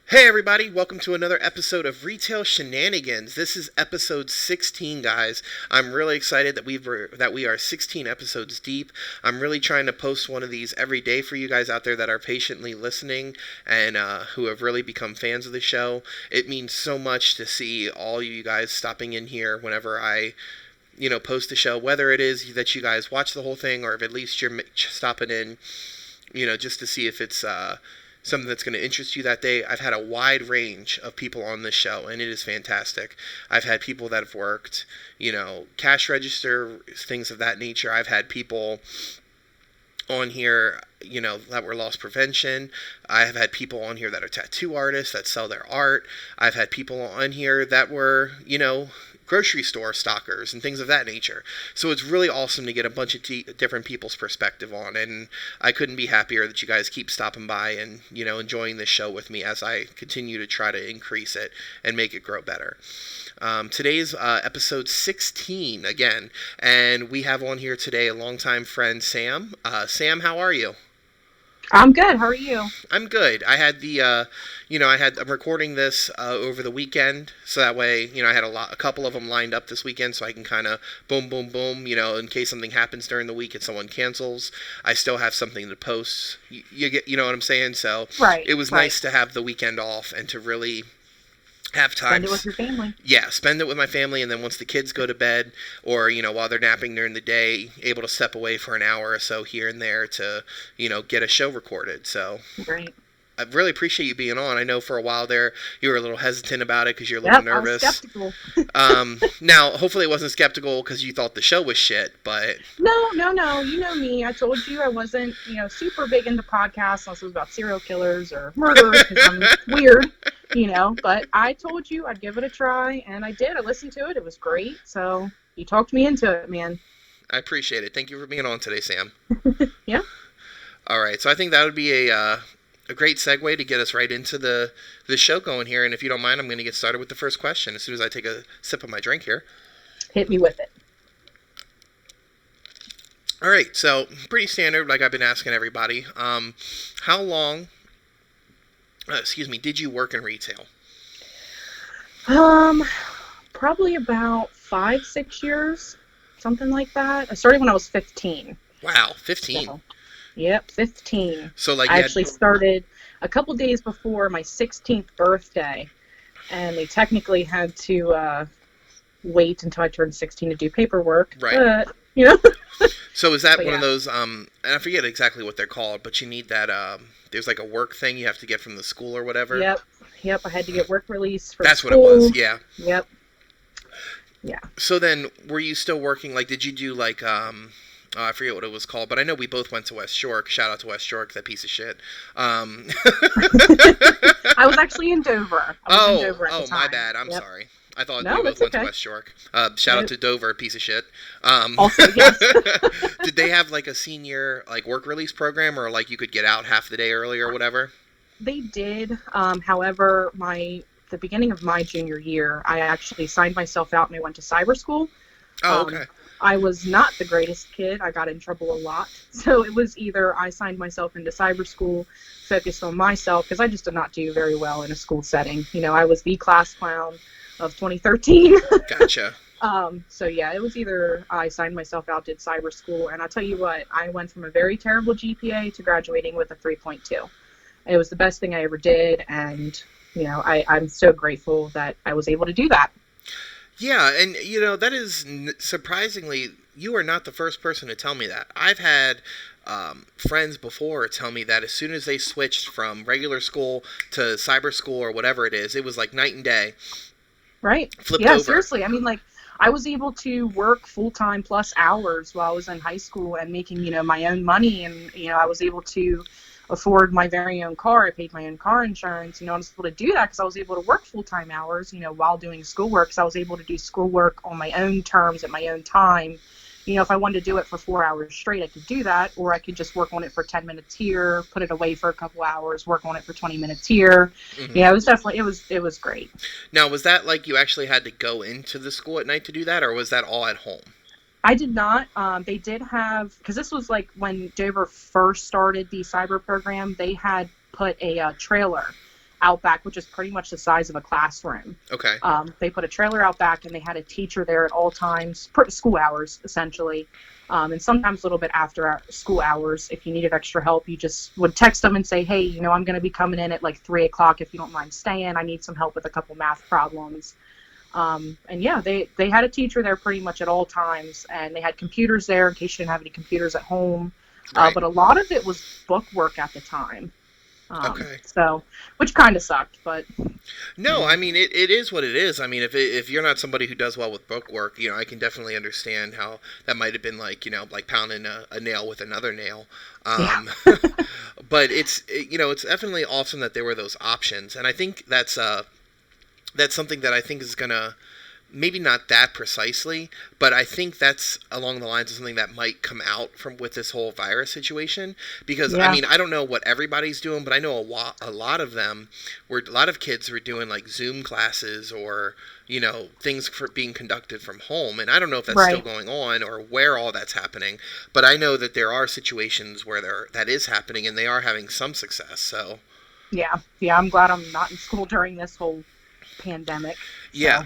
Hey everybody, welcome to another episode of Retail Shenanigans. This is episode 16, guys. I'm really excited that we are 16 episodes deep. I'm really trying to post one of these every day for you guys out there that are patiently listening and who have really become fans of the show. It means so much to see all you guys stopping in here whenever I post the show, whether it is that you guys watch the whole thing or if at least you're stopping in, just to see if it's something that's going to interest you that day. I've had a wide range of people on this show, and it is fantastic. I've had people that have worked, cash register, things of that nature. I've had people on here, that were loss prevention. I have had people on here that are tattoo artists that sell their art. I've had people on here that were, grocery store stockers and things of that nature. So it's really awesome to get a bunch of different people's perspective on, and I couldn't be happier that you guys keep stopping by and, enjoying this show with me as I continue to try to increase it and make it grow better. Today's episode 16 again, and we have on here today a longtime friend, Sam. Sam, how are you? I'm good. How are you? I'm good. I had I'm recording this over the weekend, so that way, I had a couple of them lined up this weekend, so I can kind of boom, boom, boom, in case something happens during the week and someone cancels, I still have something to post. You get, you know what I'm saying? So Right, it was right. nice to have the weekend off and to really have Spend time. it with your family. Yeah, spend it with my family, and then once the kids go to bed, or while they're napping during the day, able to step away for an hour or so here and there to get a show recorded. So Right. I really appreciate you being on. I know for a while there you were a little hesitant about it because you're a little Yep, I was nervous. skeptical. Now, hopefully it wasn't skeptical because you thought the show was shit, but No, no, no. You know me. I told you I wasn't, super big into podcasts unless it was about serial killers or murderers because I'm weird, But I told you I'd give it a try, and I did. I listened to it. It was great. So you talked me into it, man. I appreciate it. Thank you for being on today, Sam. Yeah. All right, so I think that would be a great segue to get us right into the show going here. And if you don't mind, I'm going to get started with the first question as soon as I take a sip of my drink here. Hit me with it. All right, so pretty standard, like I've been asking everybody. How long, did you work in retail? Um, Probably about 5, 6 years, something like that. I started when I was 15. Wow, 15. So, yep, 15. So like I you had, actually started a couple days before my 16th birthday, and they technically had to wait until I turned 16 to do paperwork. right. But, So is that but one of yeah. those? And I forget exactly what they're called, but you need that. There's like a work thing you have to get from the school or whatever. Yep, yep, I had to get work release from That's what it school. was. Yeah. Yep, yeah. So then, were you still working? Like, did you do like I forget what it was called, but I know we both went to West York. Shout out to West York, that piece of shit. Um, I was actually in Dover. I was in Dover at the time. My bad. I'm Yep. sorry. I thought we No, both that's went to okay. West York. Shout out to Dover, piece of shit. Also, yes. Did they have like a senior like work release program, or like you could get out half the day early or whatever? They did. However, the beginning of my junior year, I actually signed myself out and I went to cyber school. Oh, Um, okay. I was not the greatest kid. I got in trouble a lot. So it was either I signed myself into cyber school, focused on myself, because I just did not do very well in a school setting. I was the class clown of 2013. Gotcha. So yeah, it was either I signed myself out, did cyber school, and I'll tell you what, I went from a very terrible GPA to graduating with a 3.2. It was the best thing I ever did, and I'm so grateful that I was able to do that. Yeah, and that is surprisingly, you are not the first person to tell me that. I've had friends before tell me that as soon as they switched from regular school to cyber school or whatever it is, it was like night and day. Right? Flipped Yeah, over. seriously. I mean, like, I was able to work full time plus hours while I was in high school and making, my own money, and I was able to afford my very own car. I paid my own car insurance. I was able to do that because I was able to work full-time hours, while doing schoolwork. So I was able to do schoolwork on my own terms at my own time. If I wanted to do it for 4 hours straight, I could do that, or I could just work on it for 10 minutes here, put it away for a couple hours, work on it for 20 minutes here. Mm-hmm. It was definitely, it was great. Now, was that like you actually had to go into the school at night to do that, or was that all at home? I did not. They did have, because this was like when Dover first started the cyber program, they had put a trailer out back, which is pretty much the size of a classroom. Okay. They put a trailer out back, and they had a teacher there at all times, school hours essentially. And sometimes a little bit after our school hours, if you needed extra help, you just would text them and say, hey, I'm going to be coming in at like 3 o'clock if you don't mind staying. I need some help with a couple math problems. And yeah, they had a teacher there pretty much at all times, and they had computers there in case you didn't have any computers at home. Right. But a lot of it was book work at the time. Okay. So, which kind of sucked, but no, I mean it is what it is. I mean, if you're not somebody who does well with book work, I can definitely understand how that might have been like like pounding a nail with another nail. But it's definitely awesome that there were those options, and I think that's something that I think is gonna. Maybe not that precisely, but I think that's along the lines of something that might come out from with this whole virus situation. Because I mean, I don't know what everybody's doing, but I know a lot of them a lot of kids were doing like Zoom classes or things for being conducted from home, and I don't know if that's still going on or where all that's happening. But I know that there are situations where that is happening, and they are having some success. So yeah, I'm glad I'm not in school during this whole pandemic. Yeah,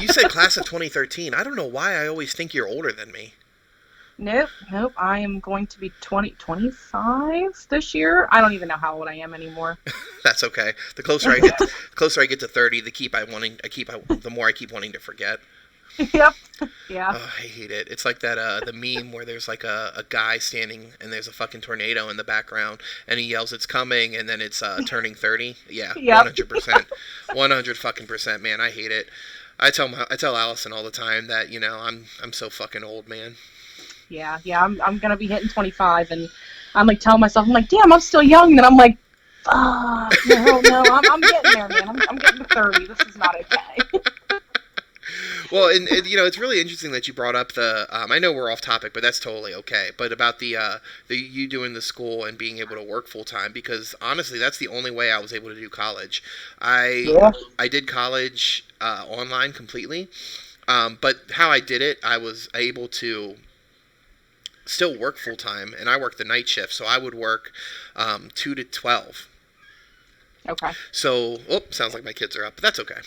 you said class of 2013. I don't know why I always think you're older than me. Nope. I am going to be 25 this year. I don't even know how old I am anymore. That's okay. The closer I get to 30, the more I keep wanting to forget. Yep. Yeah. Oh, I hate it. It's like that the meme where there's like a guy standing and there's a fucking tornado in the background and he yells it's coming and then it's turning 30. Yeah. Yep. 100%. 100 fucking percent, man. I hate it. I tell Allison all the time that I'm so fucking old, man. Yeah. I'm gonna be hitting 25 and I'm like telling myself, I'm like, damn, I'm still young. And I'm like, no, I'm getting there, man. I'm getting to 30. This is not okay. Well, and it's really interesting that you brought up the. I know we're off topic, but that's totally okay. But about the you doing the school and being able to work full time, because honestly, that's the only way I was able to do college. I did college online completely, but how I did it, I was able to still work full time, and I worked the night shift, so I would work 2 to 12. Okay. So, sounds like my kids are up, but that's okay.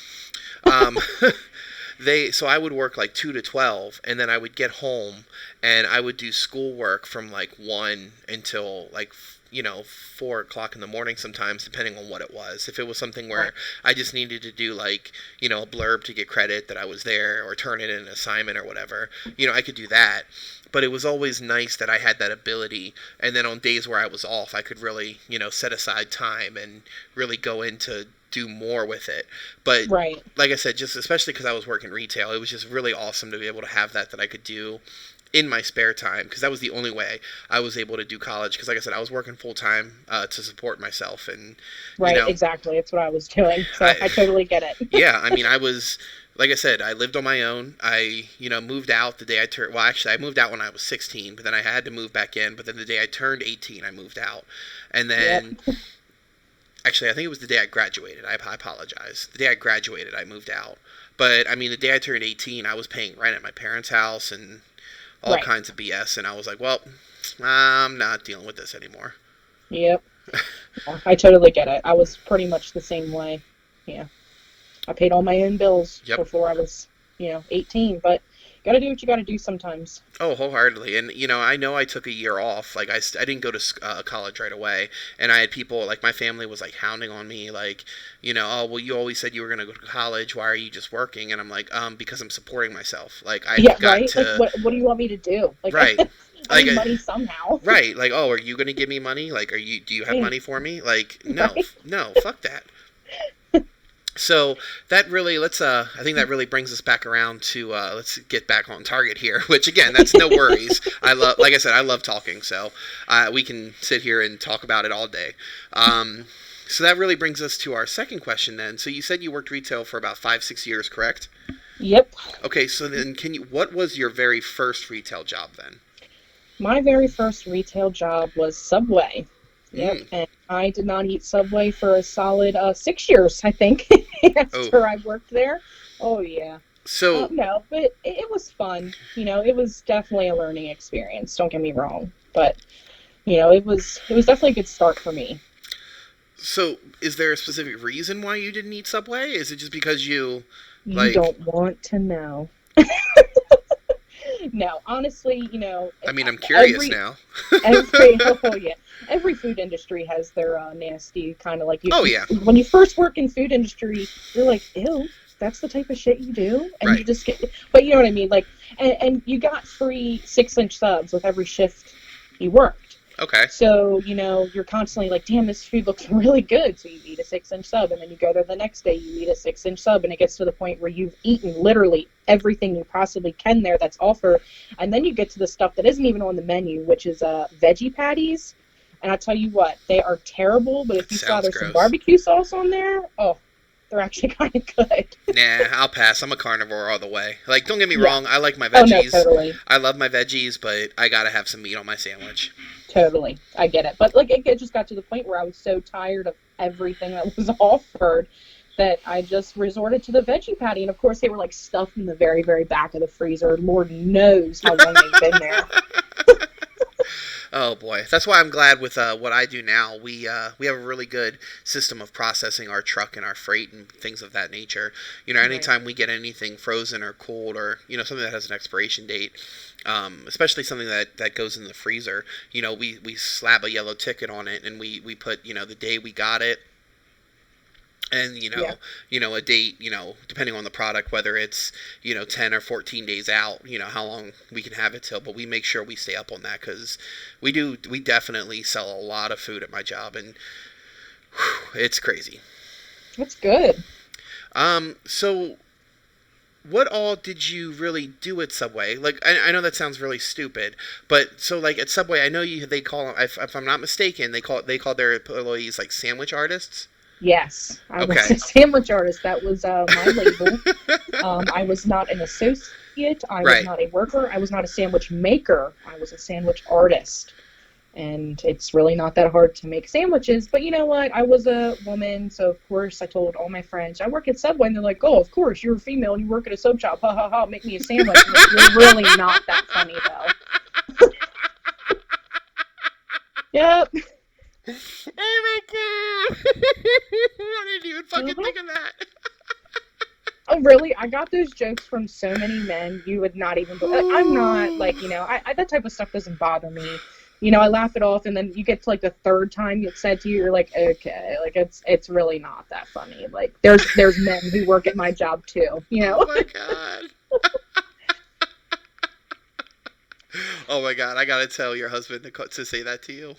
So I would work like 2 to 12, and then I would get home, and I would do schoolwork from like 1 until like 4 o'clock in the morning sometimes, depending on what it was. If it was something where I just needed to do like a blurb to get credit that I was there, or turn in an assignment or whatever, I could do that. But it was always nice that I had that ability, and then on days where I was off, I could really set aside time and really go into do more with it. But like I said, just especially because I was working retail, it was just really awesome to be able to have that I could do in my spare time, because that was the only way I was able to do college, because like I said, I was working full time to support myself. And exactly, it's what I was doing, so I totally get it. Yeah, I mean, I was, like I said, I lived on my own. I moved out the day I turned, well, actually I moved out when I was 16, but then I had to move back in. But then the day I turned 18, I moved out. And then actually, I think it was the day I graduated. I apologize. The day I graduated, I moved out. But, I mean, the day I turned 18, I was paying rent at my parents' house and all kinds of BS. And I was like, well, I'm not dealing with this anymore. Yep. I totally get it. I was pretty much the same way. Yeah. I paid all my own bills before I was, 18. But got to do what you got to do sometimes. Oh, wholeheartedly. And, I know I took a year off. Like, I didn't go to college right away. And I had people, like, my family was, like, hounding on me, like, oh, well, you always said you were going to go to college. Why are you just working? And I'm like, because I'm supporting myself. Like, I got to... Like, what do you want me to do? Like, I need money somehow. Right. Like, oh, are you going to give me money? Like, do you have money for me? Like, no, fuck that. So that really, I think that really brings us back around to, let's get back on target here, which again, that's no worries. Like I said, I love talking, so we can sit here and talk about it all day. So that really brings us to our second question then. So you said you worked retail for about 5-6 years, correct? Yep. Okay, so then what was your very first retail job then? My very first retail job was Subway. Yep, and I did not eat Subway for a solid 6 years, I think, after I worked there. Oh, yeah. So no, but it was fun. It was definitely a learning experience. Don't get me wrong, but it was definitely a good start for me. So, is there a specific reason why you didn't eat Subway? Is it just because you, You like, don't want to know. No, honestly, I mean, I'm curious every now. every oh yeah, every food industry has their nasty kind of like Oh, yeah. when you first work in food industry, you're like, ew, that's the type of shit you do, and you Right. just get, but you know what I mean, like, and you got free 6-inch subs with every shift you worked. Okay. So, you're constantly like, damn, this food looks really good. So you eat a 6-inch sub, and then you go there the next day, you eat a 6-inch sub, and it gets to the point where you've eaten literally everything you possibly can there that's offered. And then you get to the stuff that isn't even on the menu, which is veggie patties. And I tell you what, they are terrible, but if That you sounds slather some gross. barbecue sauce on there, oh, they're actually kind of good. Nah, I'll pass. I'm a carnivore all the way. Like, don't get me Yeah. wrong, I like my Oh, no, veggies. totally. I love my veggies, but I gotta have some meat on my sandwich. Totally. I get it. But like it just got to the point where I was so tired of everything that was offered that I just resorted to the veggie patty. And of course they were like stuffed in the very, very back of the freezer. Lord knows how long they've been there. Oh boy, that's why I'm glad with what I do now. We have a really good system of processing our truck and our freight and things of that nature. Right. Anytime we get anything frozen or cold or something that has an expiration date, especially something that goes in the freezer, we slap a yellow ticket on it and we put the day we got it and Yeah. a date, depending on the product, whether it's 10 or 14 days out, how long we can have it till. But we make sure we stay up on that because we definitely sell a lot of food at my job, and whew, it's crazy. That's good. So what all did you really do at Subway? Like, I know that sounds really stupid, but so like at Subway, I know they call them, if I'm not mistaken, they call their employees like sandwich artists. Yes. I was a Okay. sandwich artist. That was my label. I was not an associate. I was Right. not a worker. I was not a sandwich maker. I was a sandwich artist. And it's really not that hard to make sandwiches. But you know what? I was a woman, so of course I told all my friends, I work at Subway, and they're like, oh, of course, you're a female and you work at a sub shop. Ha ha ha, make me a sandwich. I'm like, you're really not that funny, though. Yep. Oh my god! I didn't even fucking Hmm. think of that. Oh, really? I got those jokes from so many men, you would not even. I'm not like, that type of stuff doesn't bother me. I laugh it off, and then you get to like the third time it's said to you, you're like, okay, like it's really not that funny. Like there's men who work at my job too, you Oh know. my god. Oh my god! I gotta tell your husband to say that to you.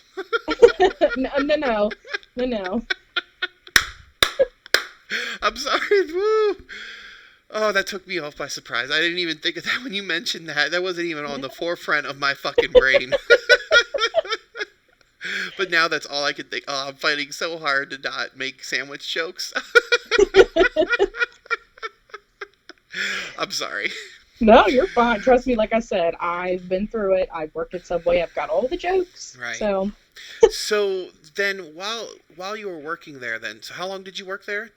No, no, no, no, no. I'm sorry. Woo. Oh, that took me off by surprise. I didn't even think of that when you mentioned that. That wasn't even on the forefront of my fucking brain. But now that's all I can think. Oh, I'm fighting so hard to not make sandwich jokes. I'm sorry. No, you're fine. Trust me. Like I said, I've been through it. I've worked at Subway. I've got all the jokes. Right. So So then, while you were working there, then, so how long did you work there?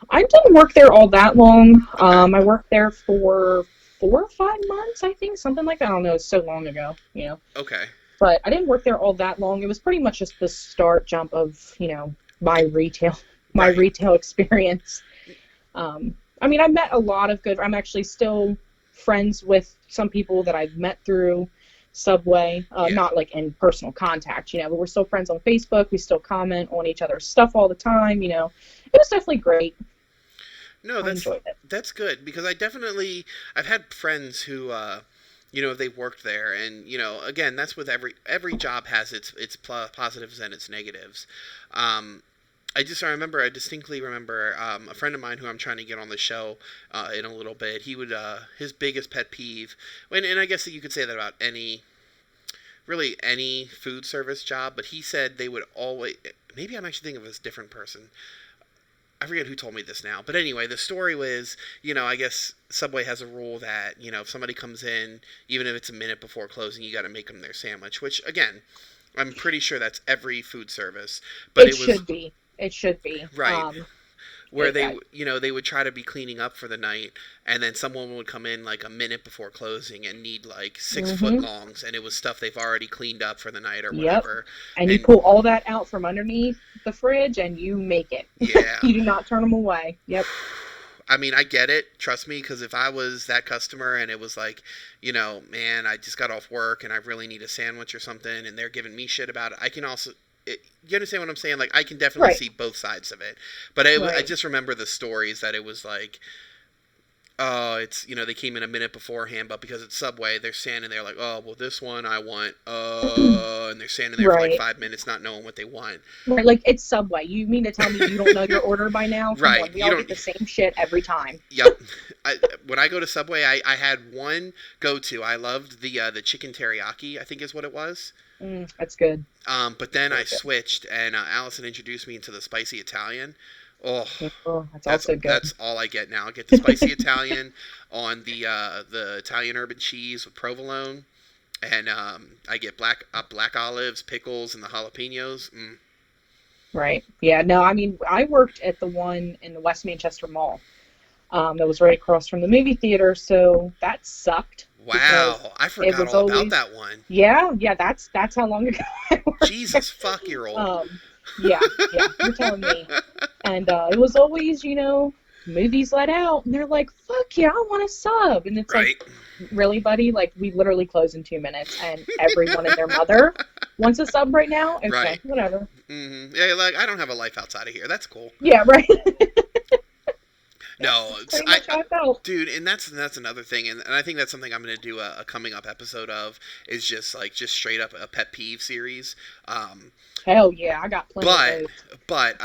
I didn't work there all that long. Okay. I worked there for 4 or 5 months, I think, something like that. I don't know. It's so long ago. Okay. But I didn't work there all that long. It was pretty much just the start jump of my retail, my Right. retail experience. I mean, I met a lot of good. I'm actually still friends with some people that I've met through Subway, Yeah. not like in personal contact, but we're still friends on Facebook. We still comment on each other's stuff all the time. It was definitely great. No, I that's enjoyed it. that's good because I've had friends who they've worked there, and again, that's with every job has its positives and its negatives. Um, I distinctly remember a friend of mine who I'm trying to get on the show in a little bit. He would his biggest pet peeve, and I guess that you could say that about really any food service job, but he said they would always. Maybe I'm actually thinking of a different person. I forget who told me this now, but anyway, the story was, I guess Subway has a rule that, if somebody comes in, even if it's a minute before closing, you got to make them their sandwich, which, again, I'm pretty sure that's every food service, but It it was, should be. It should be. right. where they, they would try to be cleaning up for the night, and then someone would come in like a minute before closing and need like 6 foot longs, and it was stuff they've already cleaned up for the night or whatever. And you pull all that out from underneath the fridge and you make it. Yeah. You do not turn them away. Yep. I mean, I get it. Trust me, because if I was that customer and it was like, man, I just got off work and I really need a sandwich or something, and they're giving me shit about it, I can also... you understand what I'm saying? Like, I can definitely see both sides of it. But I just remember the stories that it was like, oh, it's, they came in a minute beforehand, but because it's Subway, they're standing there like, oh, well, this one I want, and they're standing there for like 5 minutes not knowing what they want. Right, like, it's Subway. You mean to tell me you don't know your order by now? Come right. on, we all get the same shit every time. Yep. When I go to Subway, I had one go-to. I loved the chicken teriyaki, I think is what it was. That's good. But then I switched, and Allison introduced me into the spicy Italian. Oh, that's also good. That's all I get now. I get the spicy Italian on the Italian urban cheese with provolone, and I get black olives, pickles, and the jalapenos. Right. Yeah. No, I mean, I worked at the one in the West Manchester Mall. That was right across from the movie theater, so that sucked. Wow, I forgot all about that one. Yeah, that's how long ago I worked. Jesus, fuck, you're old. Yeah, you're telling me. And it was always, movies let out, and they're like, fuck yeah, I want a sub. And it's like, really, buddy? Like, we literally close in 2 minutes, and everyone and their mother wants a sub right now? Okay, whatever. Mm-hmm. Yeah, like, I don't have a life outside of here. That's cool. Yeah, right. No, dude, and that's another thing, and I think that's something I'm going to do a coming up episode of, is just straight up a pet peeve series. Hell yeah, I got plenty of those. But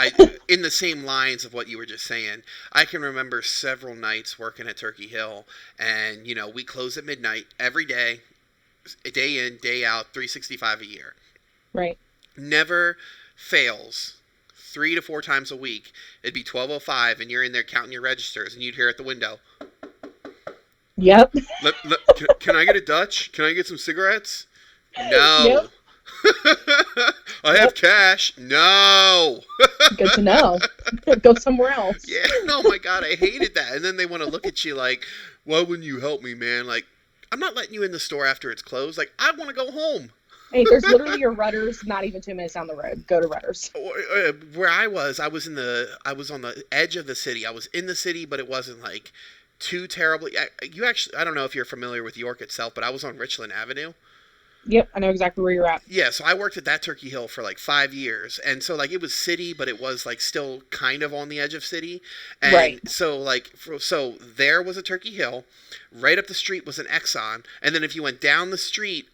in the same lines of what you were just saying, I can remember several nights working at Turkey Hill, and we close at midnight every day, day in, day out, 365 a year. Right. Never fails. 3 to 4 times a week, it'd be 12:05, and you're in there counting your registers, and you'd hear at the window. Yep. Can I get a Dutch? Can I get some cigarettes? No. Yep. I have cash. No. Good to know. Go somewhere else. Yeah. Oh my God, I hated that. And then they want to look at you like, why wouldn't you help me, man? Like, I'm not letting you in the store after it's closed. Like, I want to go home. Hey, there's literally a Rutter's not even 2 minutes down the road. Go to Rutter's. Where I was on the edge of the city. I was in the city, but it wasn't like too terribly. I don't know if you're familiar with York itself, but I was on Richland Avenue. Yep, I know exactly where you're at. Yeah, so I worked at that Turkey Hill for like 5 years, and so like it was city, but it was like still kind of on the edge of city. And right. So there was a Turkey Hill, right up the street was an Exxon, and then if you went down the street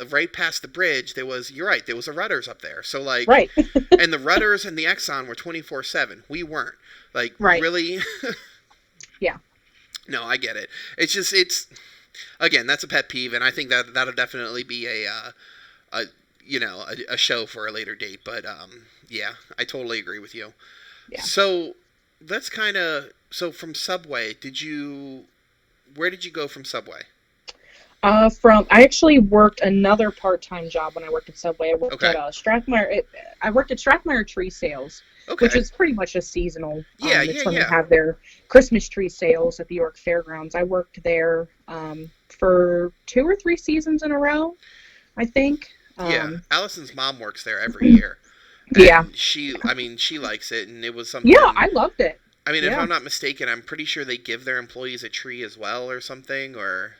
right past the bridge, there was a Rutter's up there. So like, right. And the Rutter's and the Exxon were 24/7. We weren't. Like, really. Yeah. No, I get it. It's. Again, that's a pet peeve, and I think that'll definitely be a show for a later date. But yeah, I totally agree with you. Yeah. So that's from Subway. Where did you go from Subway? I actually worked another part-time job when I worked at Subway. I worked at Strathmire. I worked at Strathmire Tree Sales, which is pretty much a seasonal. It's when they have their Christmas tree sales at the York Fairgrounds. I worked there for 2 or 3 seasons in a row, I think. Allison's mom works there every year. Yeah. She likes it, and it was something. Yeah, I loved it. I mean, if I'm not mistaken, I'm pretty sure they give their employees a tree as well or something, or...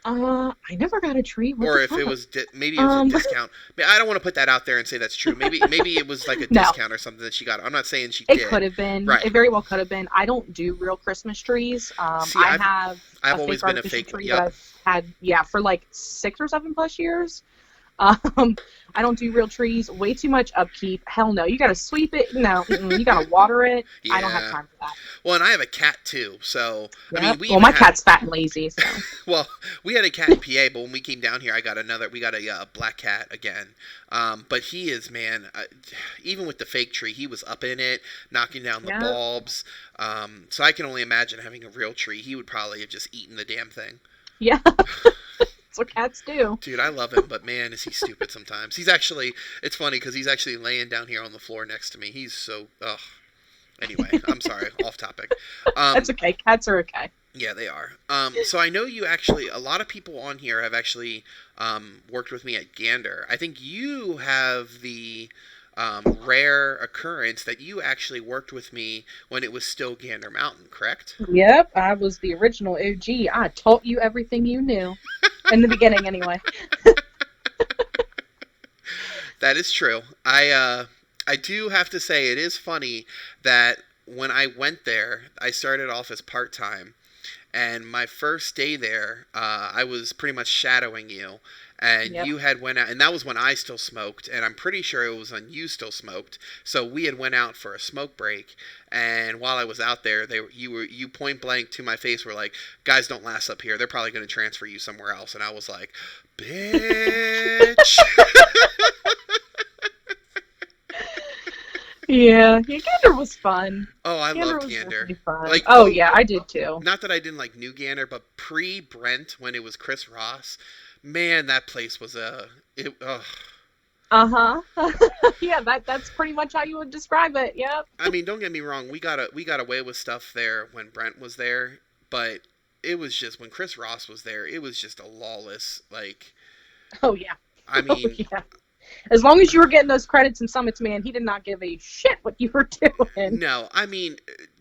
I never got a tree. Or if it was maybe it was a discount. I don't want to put that out there and say that's true. Maybe it was like a discount or something that she got. I'm not saying she did. It could have been. Right. It very well could have been. I don't do real Christmas trees. I've always been a fake tree that I've had for like 6 or 7 plus years. I don't do real trees. Way too much upkeep. Hell no. You got to sweep it. No, you got to water it. Yeah. I don't have time for that. Well, and I have a cat too. So yep. My cat's fat and lazy. So. Well, we had a cat in PA, but when we came down here, we got a black cat again. But he is, man. Even with the fake tree, he was up in it, knocking down the bulbs. So I can only imagine having a real tree. He would probably have just eaten the damn thing. Yeah. That's what cats do. Dude, I love him, but man, is he stupid sometimes. It's funny because he's actually laying down here on the floor next to me. He's so, Anyway, I'm sorry, off topic. That's Um, okay. Cats are okay. yeah, they are. So I know you actually, a lot of people on here have actually worked with me at Gander. I think you have the rare occurrence that you actually worked with me when it was still Gander Mountain, correct? Yep, I was the original OG. I taught you everything you knew. In the beginning, anyway. That is true. I do have to say it is funny that when I went there, I started off as part time, and my first day there, I was pretty much shadowing you, and Yep. you had went out, and that was when I still smoked, and I'm pretty sure it was when you still smoked. So we had went out for a smoke break, and while I was out there, you point blank to my face were like, "Guys don't last up here. They're probably going to transfer you somewhere else," and I was like, "Bitch." Yeah, yeah, Gander was fun. Oh, I Gander loved was Gander. really fun. Like, Oh, oh, yeah, I did too. not that I didn't like New Gander, but pre Brent when it was Chris Ross, man, that place was ugh. Uh-huh. Yeah, that's pretty much how you would describe it. Yep. I mean, don't get me wrong, we got away with stuff there when Brent was there, but it was just when Chris Ross was there, it was just a lawless like. Oh, yeah. I Oh, mean, yeah. As long as you were getting those credits and summits, man, he did not give a shit what you were doing. no, I mean,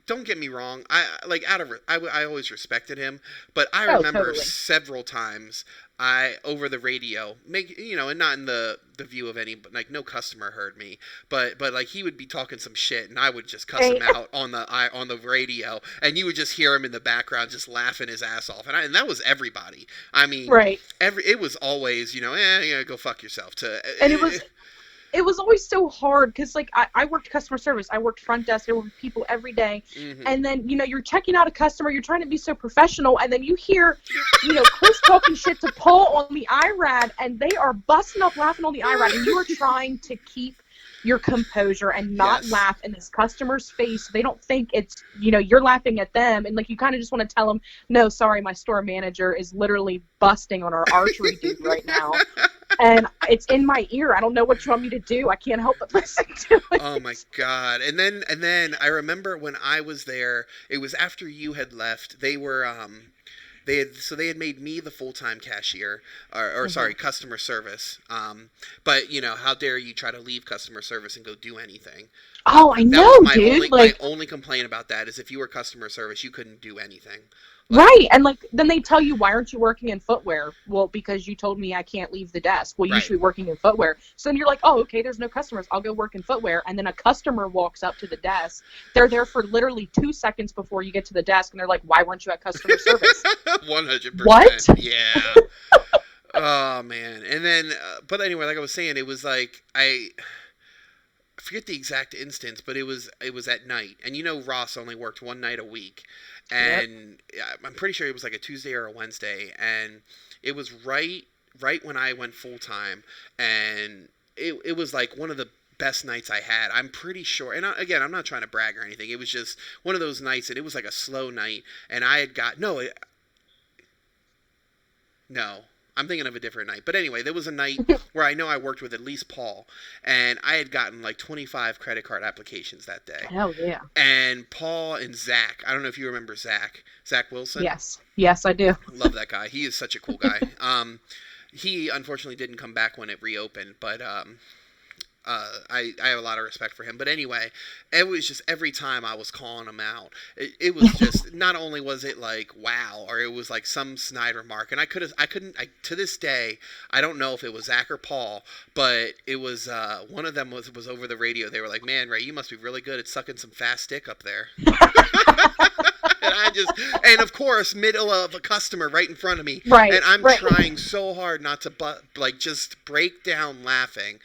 don't get me wrong. I like I always respected him, but I Oh, remember totally. several times I over the radio make and not in the view of any, but like no customer heard me, but like he would be talking some shit and I would just cuss him Hey, out on the radio and you would just hear him in the background just laughing his ass off and that was everybody. I mean, right. it was always go fuck yourself to. And it was always so hard because like I worked customer service, I worked front desk, there were people every day, Mhm. and then you're checking out a customer, you're trying to be so professional, and then you hear Chris talking shit to Paul on the IRAD, and they are busting up laughing on the IRAD, and you are trying to keep your composure and not Yes. laugh in this customer's face so they don't think it's you're laughing at them, and like you kind of just want to tell them, no, sorry, my store manager is literally busting on our archery dude right now, and it's in my ear. I don't know what you want me to do. I can't help but listen to it. Oh my god. And then I remember when I was there, it was after you had left. They had made me the full-time cashier or Mhm. sorry, customer service. But how dare you try to leave customer service and go do anything? Oh, I That was know, my dude. only Like, complaint about that is if you were customer service, you couldn't do anything. Like, right. And like, then they tell you, why aren't you working in footwear? Well, because you told me I can't leave the desk. Well, you right. should be working in footwear. So then you're like, oh, okay, there's no customers. I'll go work in footwear. And then a customer walks up to the desk. They're there for literally 2 seconds before you get to the desk. And they're like, why weren't you at customer service? 100%. What? Yeah. Oh man. And then but anyway, like I was saying, it was like I forget the exact instance, but it was at night, and Ross only worked one night a week, Yep. and I'm pretty sure it was like a Tuesday or a Wednesday, and it was right when I went full time, and it was like one of the best nights I had. I'm pretty sure, and again, I'm not trying to brag or anything. It was just one of those nights, and it was like a slow night, and I had got no. I'm thinking of a different night. But anyway, there was a night where I know I worked with at least Paul, and I had gotten like 25 credit card applications that day. Hell yeah. And Paul and Zach, I don't know if you remember Zach Wilson. Yes. Yes, I do. Love that guy. He is such a cool guy. He unfortunately didn't come back when it reopened, but I have a lot of respect for him. But anyway, it was just every time I was calling him out, it was just not only was it like wow, or it was like some snide remark, and I couldn't to this day I don't know if it was Zach or Paul, but it was one of them was over the radio. They were like, "Man, Ray, you must be really good at sucking some fast stick up there." And of course, middle of a customer right in front of me, Right. and I'm Right. trying so hard not to just break down laughing.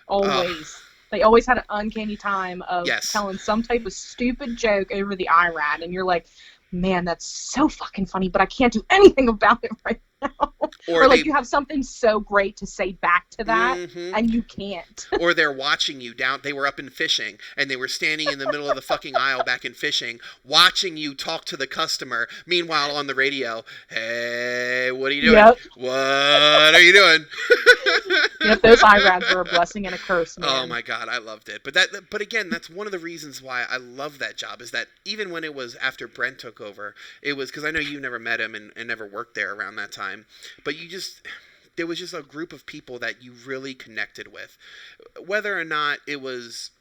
Always. They always had an uncanny time of Yes. telling some type of stupid joke over the IRAD, and you're like, man, that's so fucking funny, but I can't do anything about it right Or Or they like you have something so great to say back to that, hmm and you can't. or they're watching you down. They were up in fishing, and they were standing in the middle of the fucking aisle back in fishing, watching you talk to the customer. Meanwhile, on the radio, hey, what are you doing? Yep. What are you doing? Yep, those IRADs are a blessing and a curse, Oh man. my god, I loved it. But again, that's one of the reasons why I love that job is that even when it was after Brent took over, it was because I know you never met him and never worked there around that time, but there was just a group of people that you really connected with, whether or not it was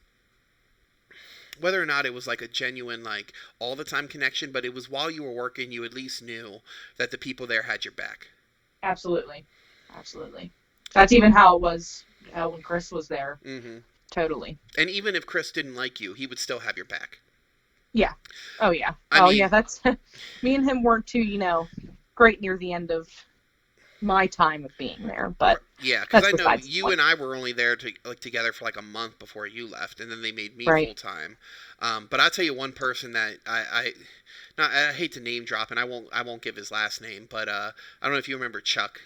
whether or not it was like a genuine like all the time connection, but it was while you were working, you at least knew that the people there had your back. Absolutely. Absolutely. That's even how it was when Chris was there. hmm Totally. And even if Chris didn't like you, he would still have your back. Yeah. Oh, yeah. I Oh, yeah. mean, That's me and him weren't too, great near the end of my time of being there, but yeah, because that's I know besides the you point. and I were only there to like together for like a month before you left, and then they made me Right. full time. But I'll tell you one person that not, I hate to name drop, and I won't give his last name, but I don't know if you remember Chuck.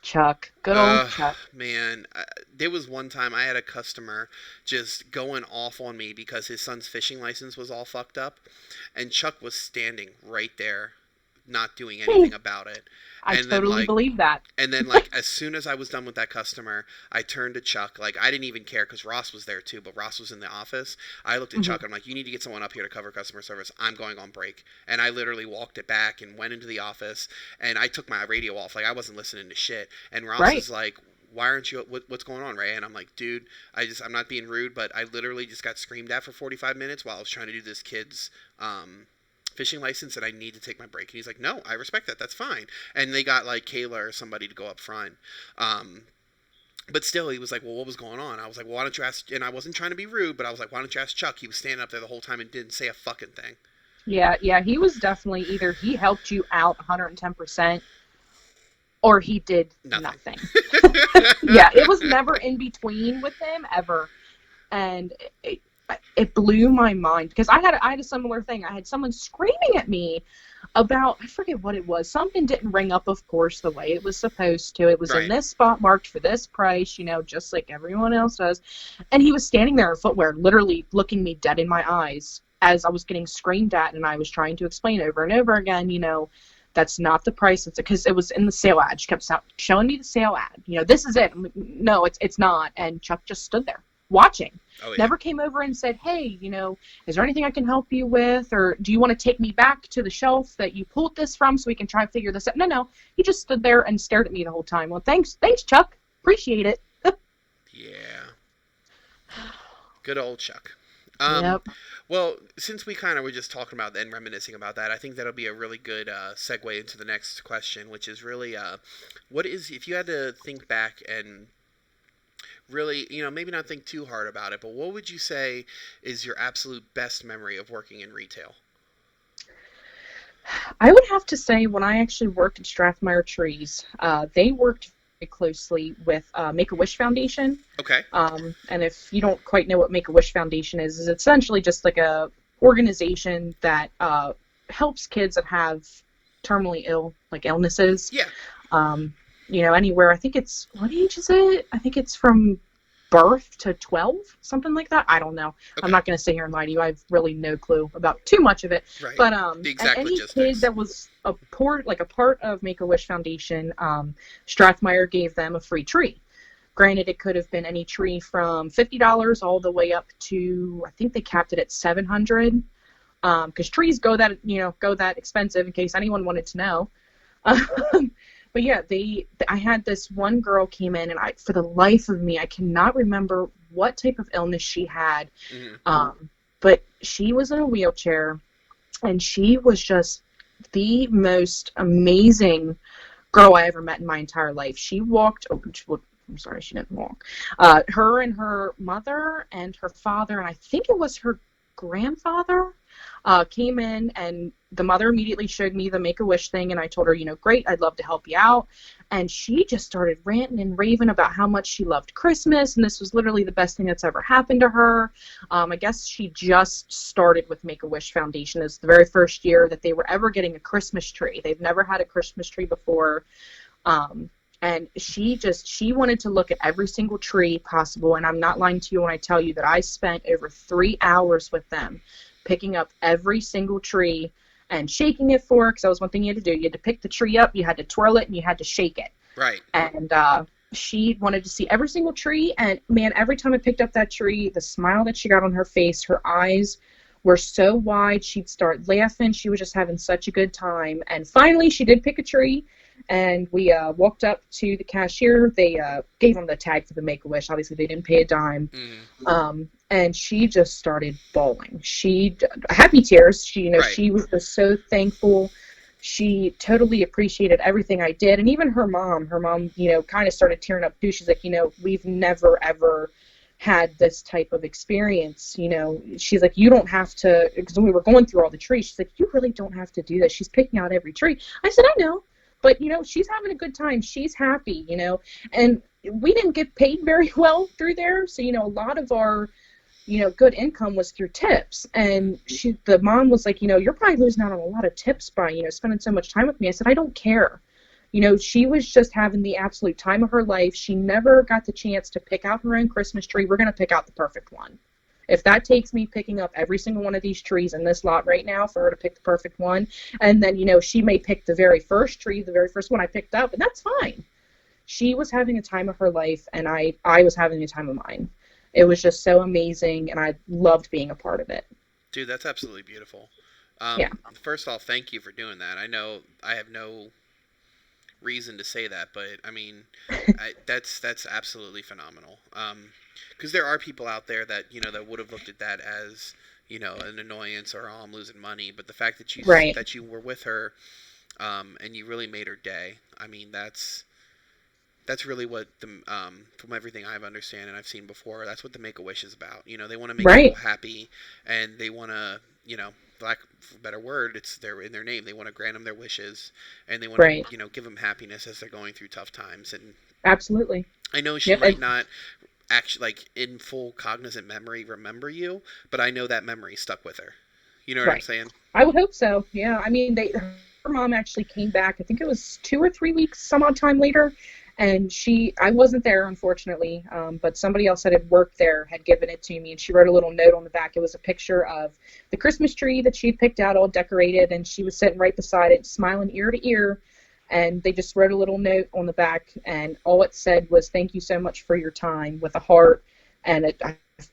Chuck. Good old Chuck. Man, there was one time I had a customer just going off on me because his son's fishing license was all fucked up, and Chuck was standing right there, not doing anything about it. I And then totally like believe that. as soon as I was done with that customer, I turned to Chuck. Like I didn't even care because Ross was there too, but Ross was in the office. I looked at Hmm. Chuck. I'm like, you need to get someone up here to cover customer service. I'm going on break, and I literally walked it back and went into the office, and I took my radio off. Like I wasn't listening to shit. And Ross Right. is like, why aren't you? What's going on, Ray? And I'm like, dude, I'm not being rude, but I literally just got screamed at for 45 minutes while I was trying to do this kid's fishing license, and I need to take my break. And he's like, no, I respect that. That's fine. And they got like Kayla or somebody to go up front. Um, but still, he was like, well, what was going on? I was like, well, why don't you ask? And I wasn't trying to be rude, but I was like, why don't you ask Chuck? He was standing up there the whole time and didn't say a fucking thing. Yeah, yeah, he was definitely either he helped you out 110% or he did Nothing. nothing. Yeah, it was never in between with him ever. And it blew my mind because I had a similar thing. I had someone screaming at me about, I forget what it was. Something didn't ring up, of course, the way it was supposed to. It was in Right. this spot marked for this price, just like everyone else does. And he was standing there in footwear, literally looking me dead in my eyes as I was getting screamed at, and I was trying to explain over and over again, that's not the price. It's because it was in the sale ad. She kept showing me the sale ad. This is it. I'm like, no, it's not. And Chuck just stood there watching. Oh yeah. Never came over and said, hey, is there anything I can help you with? Or do you want to take me back to the shelf that you pulled this from so we can try to figure this out? No. He just stood there and stared at me the whole time. Well, thanks, Chuck. Appreciate it. Yeah. Good old Chuck. Yep. Well, since we kind of were just talking about that and reminiscing about that, I think that'll be a really good segue into the next question, which is really, what is, if you had to think back and really, maybe not think too hard about it, but what would you say is your absolute best memory of working in retail? I would have to say when I actually worked at Strathmire Trees, they worked very closely with Make-A-Wish Foundation. Okay. And if you don't quite know what Make-A-Wish Foundation is essentially just like a organization that helps kids that have terminally ill, like illnesses. Yeah. Anywhere. I think what age is it? I think it's from birth to 12, something like that. I don't know. Okay. I'm not going to sit here and lie to you. I have really no clue about too much of it. Right. But The exact any logistics. kid that was a part of Make-A-Wish Foundation, Strathmire gave them a free tree. Granted, it could have been any tree from $50 all the way up to, I think they capped it at $700. Because trees go that expensive, in case anyone wanted to know. But yeah, I had this one girl came in, and for the life of me, I cannot remember what type of illness she had. Mm-hmm. But she was in a wheelchair, and she was just the most amazing girl I ever met in my entire life. She walked. I'm sorry, she didn't walk. Her and her mother and her father, and I think it was her grandfather. came in, and the mother immediately showed me the Make-A-Wish thing, and I told her, great, I'd love to help you out. And she just started ranting and raving about how much she loved Christmas, and this was literally the best thing that's ever happened to her. I guess she just started with Make-A-Wish Foundation. It's the very first year that they were ever getting a Christmas tree. They've never had a Christmas tree before. And she wanted to look at every single tree possible. And I'm not lying to you when I tell you that I spent over 3 hours with them picking up every single tree and shaking it for her, because that was one thing you had to do. You had to pick the tree up, you had to twirl it, and you had to shake it. Right. And she wanted to see every single tree. And man, every time I picked up that tree, the smile that she got on her face, her eyes were so wide, she'd start laughing. She was just having such a good time. And finally, she did pick a tree. And we walked up to the cashier. They gave them the tag for the Make-A-Wish. Obviously, they didn't pay a dime. And she just started bawling. Happy tears. She, right. She was just so thankful. She totally appreciated everything I did. And even her mom, kind of started tearing up too. She's like, we've never, ever had this type of experience. She's like, you don't have to, because when we were going through all the trees, she's like, you really don't have to do that. She's picking out every tree. I said, I know. But, she's having a good time. She's happy, and we didn't get paid very well through there. So, a lot of our, good income was through tips. And the mom was like, you're probably losing out on a lot of tips by, spending so much time with me. I said, I don't care. She was just having the absolute time of her life. She never got the chance to pick out her own Christmas tree. We're going to pick out the perfect one. If that takes me picking up every single one of these trees in this lot right now for her to pick the perfect one, and then, she may pick the very first tree, the very first one I picked up, and that's fine. She was having a time of her life, and I was having a time of mine. It was just so amazing, and I loved being a part of it. Dude, that's absolutely beautiful. Yeah. First off, thank you for doing that. I know I have no reason to say that, but I mean, that's absolutely phenomenal. Because there are people out there that that would have looked at that as an annoyance, or I'm losing money. But the fact that you were with her, and you really made her day. I mean, that's really what from everything I've understand and I've seen before, that's what the Make-A-Wish is about. They want to make people happy, and they want to lack for a better word, it's in their name. They want to grant them their wishes, and they want to give them happiness as they're going through tough times. And absolutely, I know she might not actually, like, in full cognizant memory remember you, but I know that memory stuck with her. You know what I'm saying? I would hope so. Yeah, I mean, her mom actually came back. I think it was 2 or 3 weeks, some odd time later, and I wasn't there, unfortunately, but somebody else that had worked there had given it to me, and she wrote a little note on the back. It was a picture of the Christmas tree that she'd picked out, all decorated, and she was sitting right beside it, smiling ear to ear. And they just wrote a little note on the back, and all it said was, "Thank you so much for your time," with a heart. And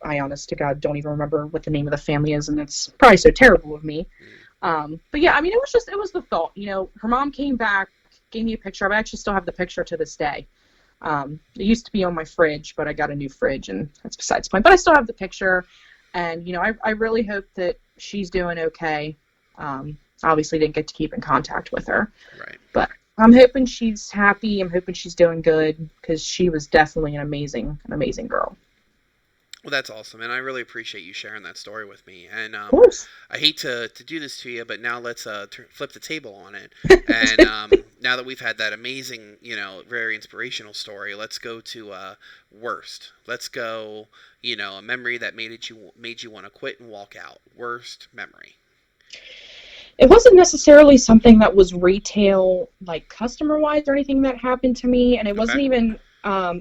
I honest to God, don't even remember what the name of the family is, and it's probably so terrible of me. But yeah, I mean, it was the thought. Her mom came back, gave me a picture. I actually still have the picture to this day. It used to be on my fridge, but I got a new fridge, and that's besides the point. But I still have the picture, and I really hope that she's doing okay. Obviously didn't get to keep in contact with her. Right. But I'm hoping she's happy. I'm hoping she's doing good, because she was definitely an amazing girl. Well, that's awesome, and I really appreciate you sharing that story with me. And Of course. I hate to do this to you, but now let's flip the table on it. And now that we've had that amazing, very inspirational story, let's go to worst. Let's go, a memory that made you want to quit and walk out. Worst memory. It wasn't necessarily something that was retail, like customer-wise or anything that happened to me, and it wasn't even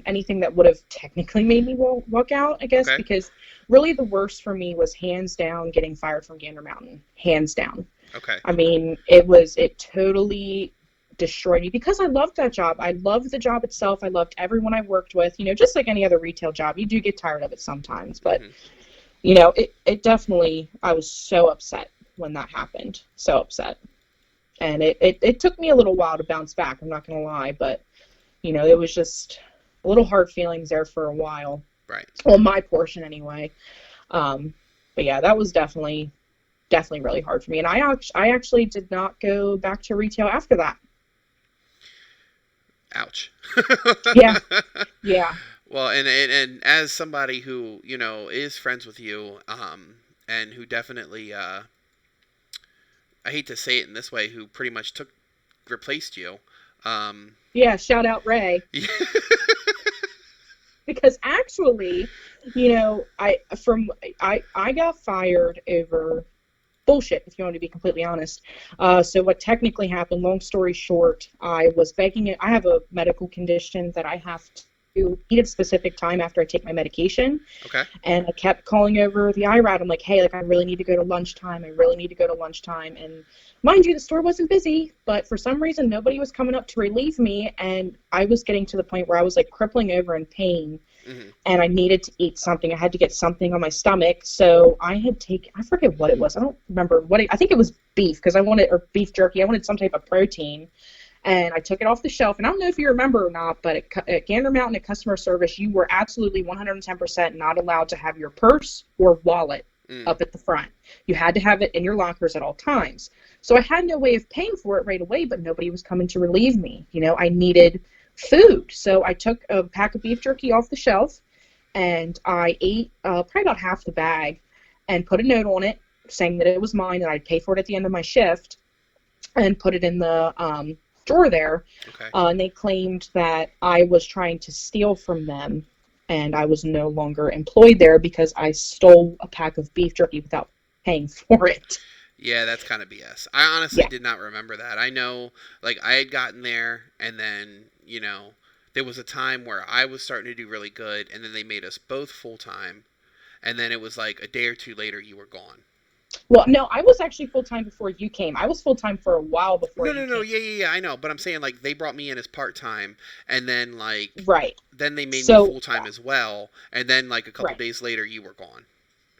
anything that would have technically made me walk out, I guess, because really the worst for me was hands down getting fired from Gander Mountain. Hands down. Okay. I mean, it totally destroyed me, because I loved that job. I loved the job itself. I loved everyone I worked with. Just like any other retail job, you do get tired of it sometimes, but it definitely, I was so upset when that happened. So upset. And it took me a little while to bounce back, I'm not going to lie, but, it was just a little hard feelings there for a while. Right. Well, my portion anyway. But yeah, that was definitely really hard for me. And I actually did not go back to retail after that. Ouch. Yeah. Yeah. Well, and as somebody who, is friends with you, and who definitely, I hate to say it in this way, who pretty much replaced you. Yeah, shout out Ray. Yeah. Because actually, you know, I got fired over bullshit, if you want to be completely honest. So what technically happened, long story short, I was begging it. I have a medical condition that I have to eat at a specific time after I take my medication. Okay. And I kept calling over the IRAD. I'm like, hey, like I really need to go to lunchtime. I really need to go to lunchtime. And mind you, the store wasn't busy, but for some reason nobody was coming up to relieve me. And I was getting to the point where I was like crippling over in pain. Mm-hmm. And I needed to eat something. I had to get something on my stomach. So I had taken, I forget what it was. I don't remember I think it was beef because or beef jerky. I wanted some type of protein. And I took it off the shelf. And I don't know if you remember or not, but at Gander Mountain at customer service, you were absolutely 110% not allowed to have your purse or wallet up at the front. You had to have it in your lockers at all times. So I had no way of paying for it right away, but nobody was coming to relieve me. You know, I needed food. So I took a pack of beef jerky off the shelf and I ate probably about half the bag and put a note on it saying that it was mine and I'd pay for it at the end of my shift and put it in the drawer there. Okay. And they claimed that I was trying to steal from them and I was no longer employed there because I stole a pack of beef jerky without paying for it. Yeah, that's kind of BS. I honestly did not remember that. I know, like, I had gotten there, and then, you know, there was a time where I was starting to do really good, and then they made us both full-time, and then it was like a day or two later you were gone. Well, no, I was actually full-time before you came. I was full-time for a while before No, yeah, I know, but I'm saying, like, they brought me in as part-time, and then, like, right. Then they made me full-time as well, and then, like, a couple days later you were gone.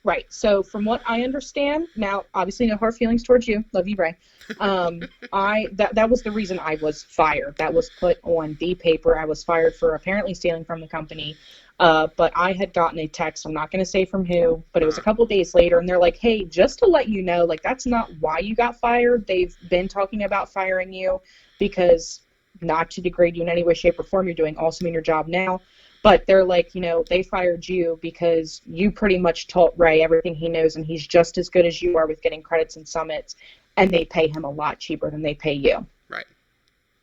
Right. So from what I understand, now obviously no hard feelings towards you. Love you, Ray. That was the reason I was fired. That was put on the paper. I was fired for apparently stealing from the company. But I had gotten a text. I'm not going to say from who, but it was a couple of days later, and they're like, "Hey, just to let you know, like that's not why you got fired. They've been talking about firing you because not to degrade you in any way, shape, or form. You're doing awesome in your job now." But they're like, you know, they fired you because you pretty much taught Ray everything he knows, and he's just as good as you are with getting credits and summits, and they pay him a lot cheaper than they pay you. Right.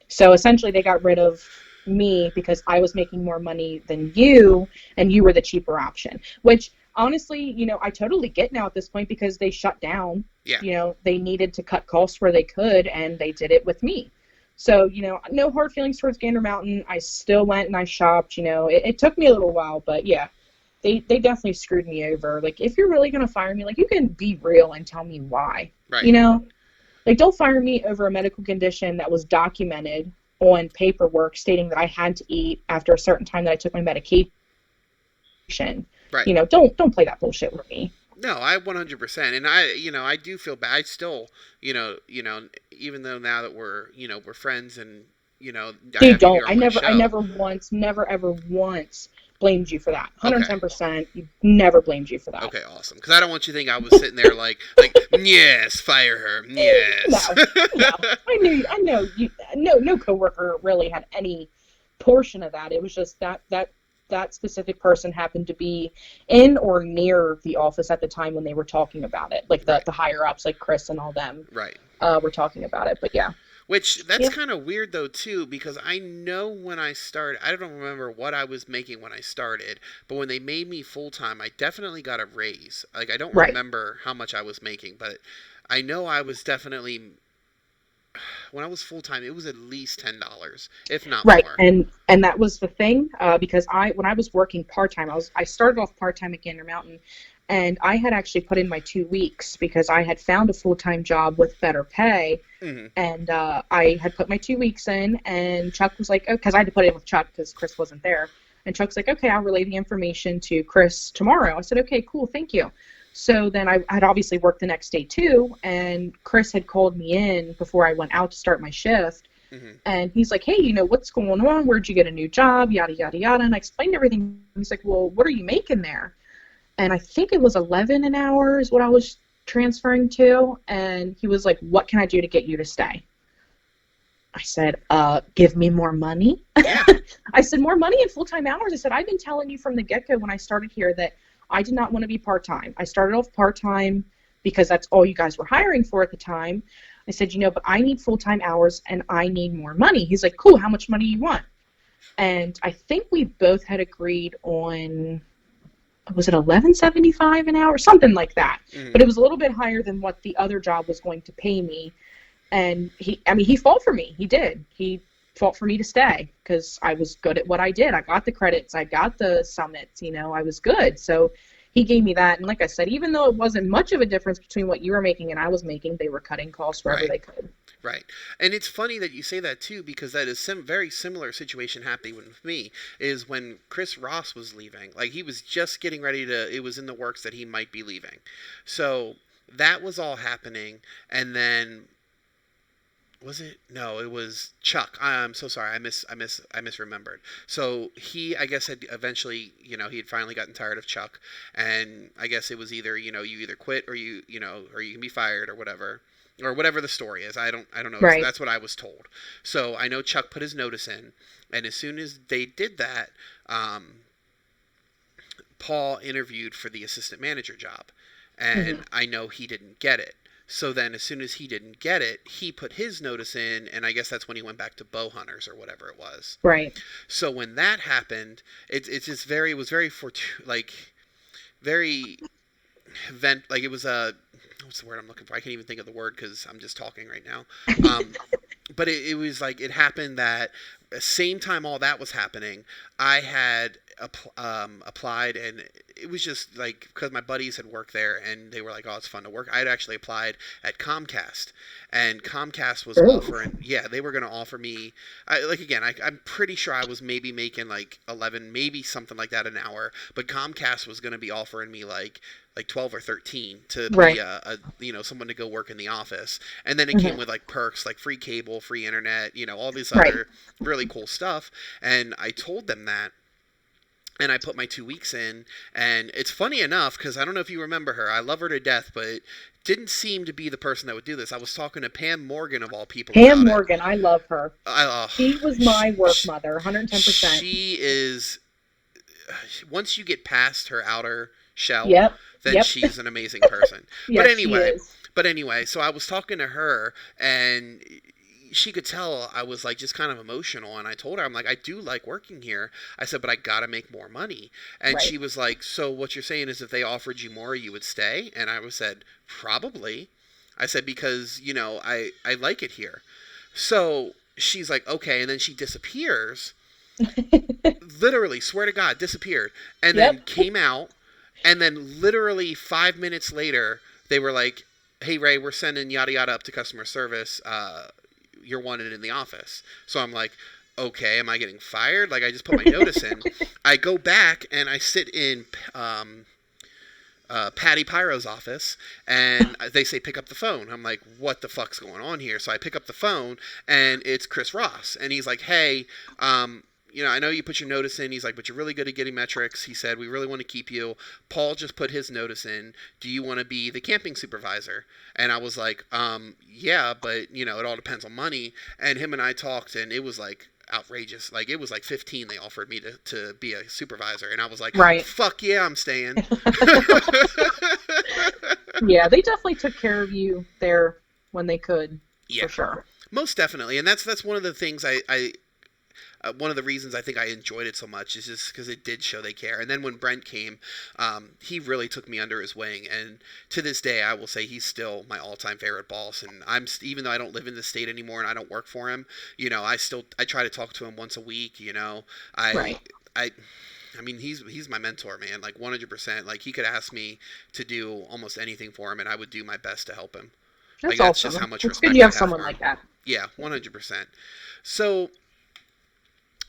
So essentially they got rid of me because I was making more money than you, and you were the cheaper option, which honestly, you know, I totally get now at this point because they shut down. Yeah. You know, they needed to cut costs where they could, and they did it with me. So, you know, no hard feelings towards Gander Mountain. I still went and I shopped, you know. It took me a little while, but yeah, they definitely screwed me over. Like, if you're really going to fire me, like, you can be real and tell me why. Right. You know? Like, don't fire me over a medical condition that was documented on paperwork stating that I had to eat after a certain time that I took my medication. Right. You know, don't play that bullshit with me. No, I 100%, and I do feel bad. I still, even though now that we're friends, and Dude, don't. I never ever once blamed you for that. 110%. You never blamed you for that. Okay, awesome. Because I don't want you to think I was sitting there like, yes, fire her, yes. No. I know you. No coworker really had any portion of that. It was just that specific person happened to be in or near the office at the time when they were talking about it. Like the higher ups, like Chris and all them, were talking about it. But yeah. Which, that's kind of weird though too, because I know when I started, I don't remember what I was making when I started, but when they made me full-time, I definitely got a raise. Like, I don't remember how much I was making, but I know I was definitely, when I was full-time, it was at least $10, if not more. And that was the thing, because when I was working part-time, I started off part-time at Gander Mountain, and I had actually put in my 2 weeks because I had found a full-time job with better pay, and I had put my 2 weeks in, and Chuck was like, oh, because I had to put it in with Chuck because Chris wasn't there, and Chuck's like, okay, I'll relay the information to Chris tomorrow. I said, okay, cool, thank you. So then I had obviously worked the next day too, and Chris had called me in before I went out to start my shift, and he's like, hey, what's going on? Where'd you get a new job? Yada, yada, yada. And I explained everything. He's like, well, what are you making there? And I think it was 11 an hour is what I was transferring to. And he was like, what can I do to get you to stay? I said, give me more money. Yeah. I said, more money and full-time hours. I said, I've been telling you from the get-go when I started here that I did not want to be part-time. I started off part-time because that's all you guys were hiring for at the time. I said, but I need full-time hours and I need more money. He's like, cool, how much money do you want? And I think we both had agreed on, was it 11.75 an hour, something like that. Mm-hmm. But it was a little bit higher than what the other job was going to pay me. And he fought for me. He did. He fought for me to stay because I was good at what I did. I got the credits. I got the summits. I was good. So he gave me that. And like I said, even though it wasn't much of a difference between what you were making and I was making, they were cutting costs wherever they could. Right. And it's funny that you say that, too, because that is very similar situation happening with me, is when Chris Ross was leaving. Like, he was just getting ready to, it was in the works that he might be leaving. So that was all happening. And then, was it? No, it was Chuck. I'm so sorry. I misremembered. So he, I guess, had eventually, he had finally gotten tired of Chuck. And I guess it was either, you either quit or or you can be fired or whatever. Or whatever the story is. I don't know. Right. That's what I was told. So I know Chuck put his notice in, and as soon as they did that, Paul interviewed for the assistant manager job, and I know he didn't get it. So then as soon as he didn't get it, he put his notice in, and I guess that's when he went back to bow hunters or whatever it was. Right. So when that happened, it was very very it was a, what's the word I'm looking for? I can't even think of the word because I'm just talking right now. But it was like, it happened that same time all that was happening, I had applied, and it was just like, because my buddies had worked there and they were like, oh, it's fun to work. I had actually applied at Comcast, and Comcast was offering, they were going to offer me, I'm pretty sure I was maybe making like 11, maybe something like that an hour, but Comcast was going to be offering me like 12 or 13 to be someone to go work in the office. And then it came with like perks, like free cable, free internet, all these other really cool stuff. And I told them that, and I put my 2 weeks in. And it's funny enough, because I don't know if you remember her. I love her to death, but didn't seem to be the person that would do this. I was talking to Pam Morgan, of all people. Pam Morgan, I love her. She was my work mother, 110%. She is, once you get past her outer shell, then she's an amazing person. But anyway, so I was talking to her, and she could tell I was like just kind of emotional, and I told her, I'm like, I do like working here. I said, but I gotta make more money. And she was like, so what you're saying is if they offered you more, you would stay? And I said, probably. I said, because, I like it here. So she's like, okay, and then she disappears. Literally, swear to God, disappeared. And then came out, and then literally 5 minutes later, they were like, hey, Ray, we're sending yada yada up to customer service. You're wanted in the office. So I'm like, okay, am I getting fired? Like, I just put my notice in. I go back, and I sit in Patty Pyro's office, and they say, pick up the phone. I'm like, what the fuck's going on here? So I pick up the phone, and it's Chris Ross. And he's like, hey, I know you put your notice in. He's like, but you're really good at getting metrics. He said, we really want to keep you. Paul just put his notice in. Do you want to be the camping supervisor? And I was like, yeah, but, it all depends on money. And him and I talked, and it was like outrageous. Like, it was like 15 they offered me to be a supervisor. And I was like, fuck yeah, I'm staying. Yeah, they definitely took care of you there when they could, for sure. Most definitely. And that's one of the things one of the reasons I think I enjoyed it so much is just because it did show they care. And then when Brent came, he really took me under his wing. And to this day, I will say he's still my all-time favorite boss. And even though I don't live in the state anymore and I don't work for him, I try to talk to him once a week. I mean, he's my mentor, man. Like 100%. Like, he could ask me to do almost anything for him, and I would do my best to help him. That's awesome. That's just how much respect. It's good you have someone like that. Yeah, 100%. So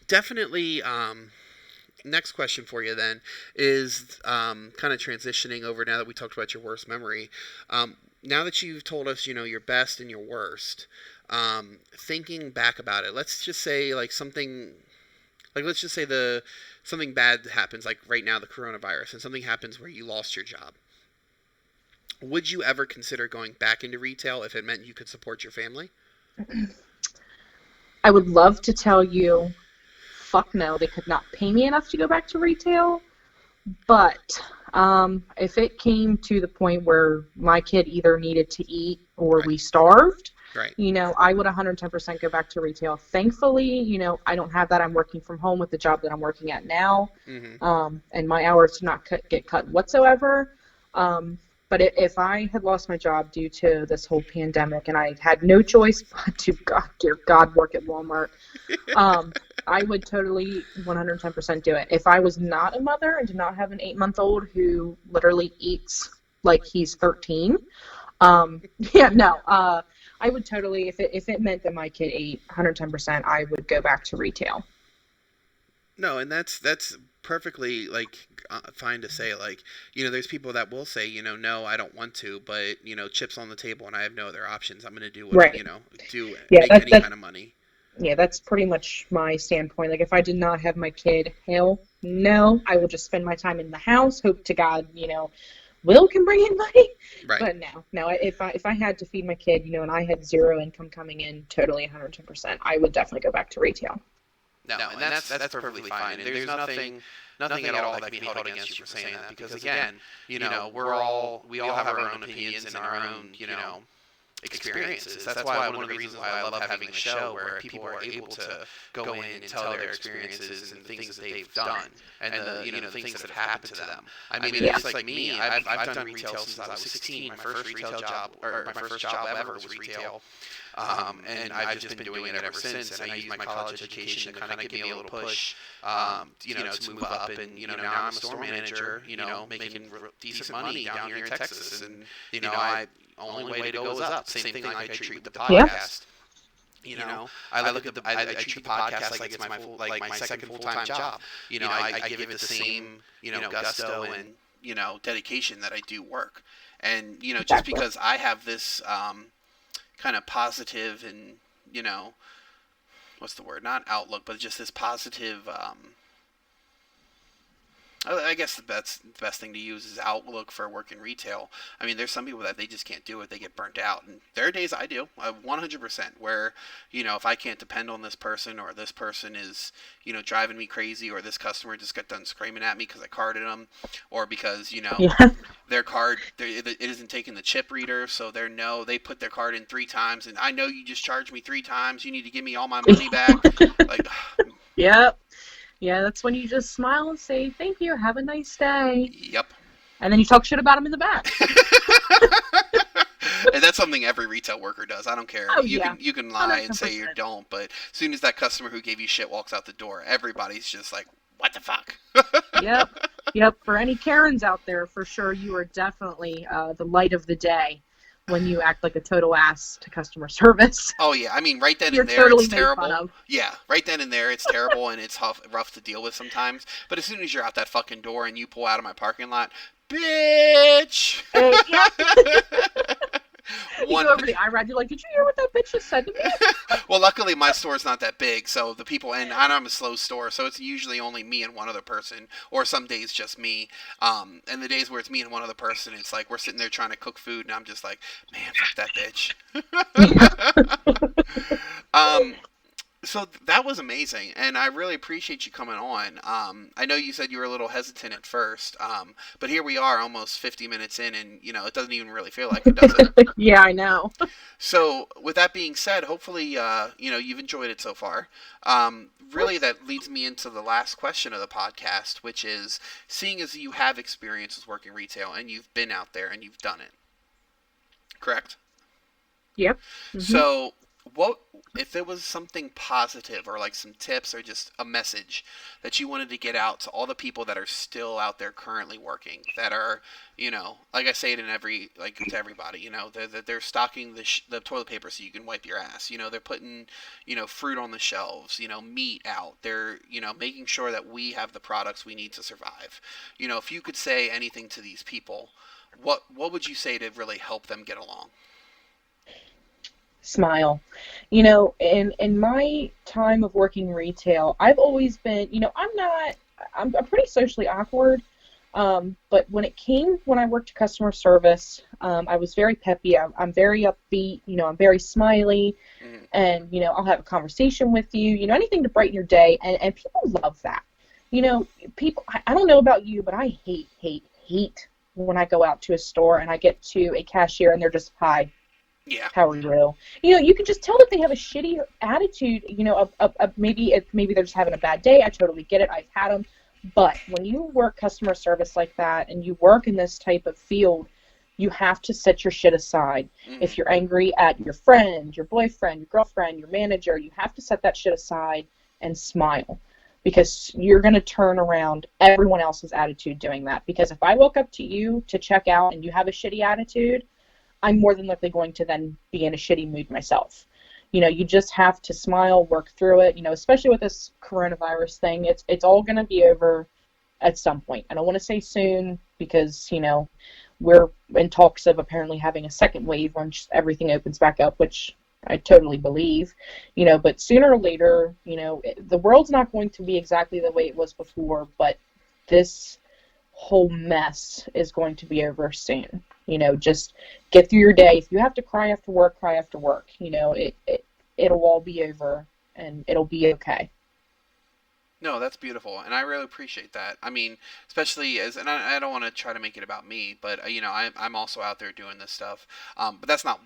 definitely, next question for you then is kind of transitioning over now that we talked about your worst memory. Now that you've told us, your best and your worst, thinking back about it, let's just say something bad happens, like right now, the coronavirus, and something happens where you lost your job. Would you ever consider going back into retail if it meant you could support your family? I would love to tell you, fuck no, they could not pay me enough to go back to retail. But if it came to the point where my kid either needed to eat or we starved, Right. I would 110% go back to retail. Thankfully, I don't have that. I'm working from home with the job that I'm working at now, Mm-hmm. and my hours do not get cut whatsoever. But if I had lost my job due to this whole pandemic and I had no choice but to, God, dear God, work at Walmart, I would totally 110% do it. If I was not a mother and did not have an 8-month-old who literally eats like he's 13, yeah, no, I would totally, if it meant that my kid ate 110%, I would go back to retail. No, and that's perfectly like fine to say. Like, there's people that will say, no, I don't want to, but chips on the table, and I have no other options. I'm gonna do what Right. do Yeah, make any kind of money. yeah, that's pretty much my standpoint. Like, if I did not have my kid, hell no, I will just spend my time in the house. Hope to God, Will can bring in money. Right. But no, if I had to feed my kid, and I had zero income coming in, totally 110%, I would definitely go back to retail. No, and that's perfectly fine. And there's nothing at all that can be held against you for saying that, because again, we all have our own opinions and our own experiences. That's why one of the reasons why I love having a show where people are able to go in and tell their experiences and things that they've done, and the things that have happened to them. I mean, Yeah. it's like me. I've done retail since I was 16. My first retail job, or my first job ever, was retail. And I've just been doing it ever since. And I used my college education to kind of give me a little push, to move up. And now I'm a store manager, making decent money down here in Texas. And I only way to go is up. Same thing I treat with the podcast. I look at I treat the podcast like it's my my second full-time job. I give it the same gusto and dedication that I do work. And just Exactly. because I have this kind of positive and what's the word, not outlook, but just this positive I guess the best thing to use is outlook for working retail. I mean, there's some people that they just can't do it; they get burnt out. And there are days I do, 100%, where if I can't depend on this person, or this person is driving me crazy, or this customer just got done screaming at me because I carded them, or because Yeah. their card it isn't taking the chip reader, so they put their card in 3 times, and I know you just charged me 3 times. You need to give me all my money back. Like, Yep. Yeah, that's when you just smile and say, thank you, have a nice day. yep. And then you talk shit about them in the back. And that's something every retail worker does. I don't care. Oh, You yeah. can lie and say you 100%. don't, but as soon as that customer who gave you shit walks out the door, everybody's just like, "What the fuck?" Yep. Yep. For any Karens out there, for sure, you are definitely the light of the day when you act like a total ass to customer service. Oh yeah, I mean, right then You're and there, totally it's made fun terrible. of. Yeah, right then and there, it's terrible and it's rough to deal with sometimes. But as soon as you're out that fucking door and you pull out of my parking lot, bitch. Yep. You One. go over the IRAD, you're like, did you hear what that bitch just said to me? Well, luckily my store's not that big, so the people, and I'm a slow store, so it's usually only me and one other person, or some days just me. And the days where it's me and one other person, it's like we're sitting there trying to cook food, and I'm just like, man, fuck that bitch. um, so that was amazing, and I really appreciate you coming on. I know you said you were a little hesitant at first, but here we are, almost 50 minutes in, and it doesn't even really feel like it, does it? Yeah, I know. So, with that being said, hopefully, you've enjoyed it so far. Really, that leads me into the last question of the podcast, which is, seeing as you have experience with working retail and you've been out there and you've done it, correct? Yep. So, what if there was something positive, or like some tips, or just a message that you wanted to get out to all the people that are still out there currently working, that are, like I say it in to everybody, they're stocking the toilet paper so you can wipe your ass. They're putting, fruit on the shelves, meat out. They're, making sure that we have the products we need to survive. If you could say anything to these people, what would you say to really help them get along? Smile. In my time of working retail, I've always been, I'm pretty socially awkward. But when I worked customer service, I was very peppy. I'm very upbeat. I'm very smiley, Mm-hmm. and I'll have a conversation with you. Anything to brighten your day, and people love that. People. I don't know about you, but I hate when I go out to a store and I get to a cashier and they're just, hi. Yeah. How are you? You know, you can just tell that they have a shitty attitude. You know, maybe they're just having a bad day. I totally get it. I've had them, but when you work customer service like that and you work in this type of field, you have to set your shit aside. Hmm. If you're angry at your friend, your boyfriend, your girlfriend, your manager, you have to set that shit aside and smile, because you're going to turn around everyone else's attitude doing that. Because if I walk up to you to check out and you have a shitty attitude, I'm more than likely going to then be in a shitty mood myself. You know, you just have to smile, work through it. You know, especially with this coronavirus thing, it's all going to be over at some point. I don't want to say soon, because we're in talks of apparently having a second wave once everything opens back up, which I totally believe. But sooner or later, the world's not going to be exactly the way it was before, but this whole mess is going to be over soon. Just get through your day. If you have to cry after work, cry after work. It'll all be over and it'll be okay. No, that's beautiful, and I really appreciate that. I mean, especially as, and I don't want to try to make it about me, but I'm also out there doing this stuff. But that's not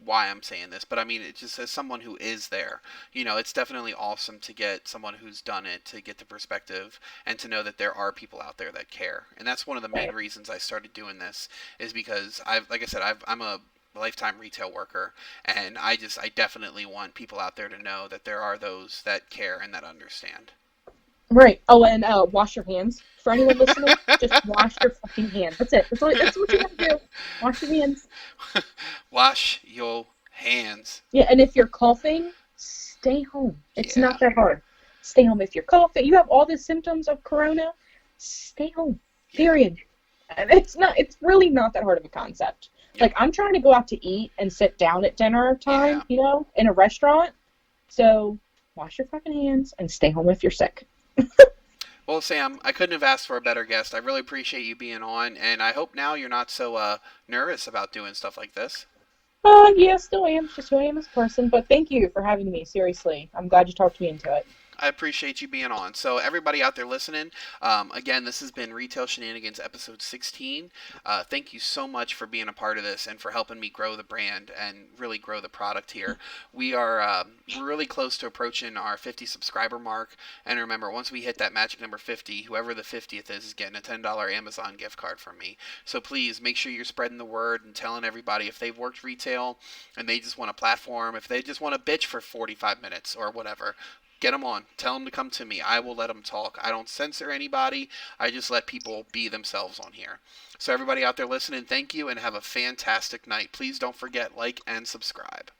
why I'm saying this. But I mean, it just as someone who is there, it's definitely awesome to get someone who's done it to get the perspective and to know that there are people out there that care. And that's one of the main Right. reasons I started doing this is because like I said, I'm a lifetime retail worker, and I definitely want people out there to know that there are those that care and that understand. Right. Oh, and wash your hands. For anyone listening, just wash your fucking hands. That's it. That's what you gotta do. Wash your hands. Wash your hands. Yeah, and if you're coughing, stay home. It's Yeah. not that hard. Stay home. If you're coughing, you have all the symptoms of corona, stay home. Yeah. Period. And it's really not that hard of a concept. Yep. Like, I'm trying to go out to eat and sit down at dinner Yeah. time, in a restaurant. So wash your fucking hands and stay home if you're sick. Well, Sam, I couldn't have asked for a better guest. I really appreciate you being on, and I hope now you're not so nervous about doing stuff like this. Yeah, still am. It's just who I am as a person. But thank you for having me. Seriously, I'm glad you talked me into it. I appreciate you being on. So, everybody out there listening, again, this has been Retail Shenanigans episode 16. Thank you so much for being a part of this and for helping me grow the brand and really grow the product here. We're really close to approaching our 50 subscriber mark. And remember, once we hit that magic number 50, whoever the 50th is getting a $10 Amazon gift card from me. So, please make sure you're spreading the word and telling everybody if they've worked retail and they just want a platform, if they just want to bitch for 45 minutes or whatever, get them on. Tell them to come to me. I will let them talk. I don't censor anybody. I just let people be themselves on here. So everybody out there listening, thank you and have a fantastic night. Please don't forget, like and subscribe.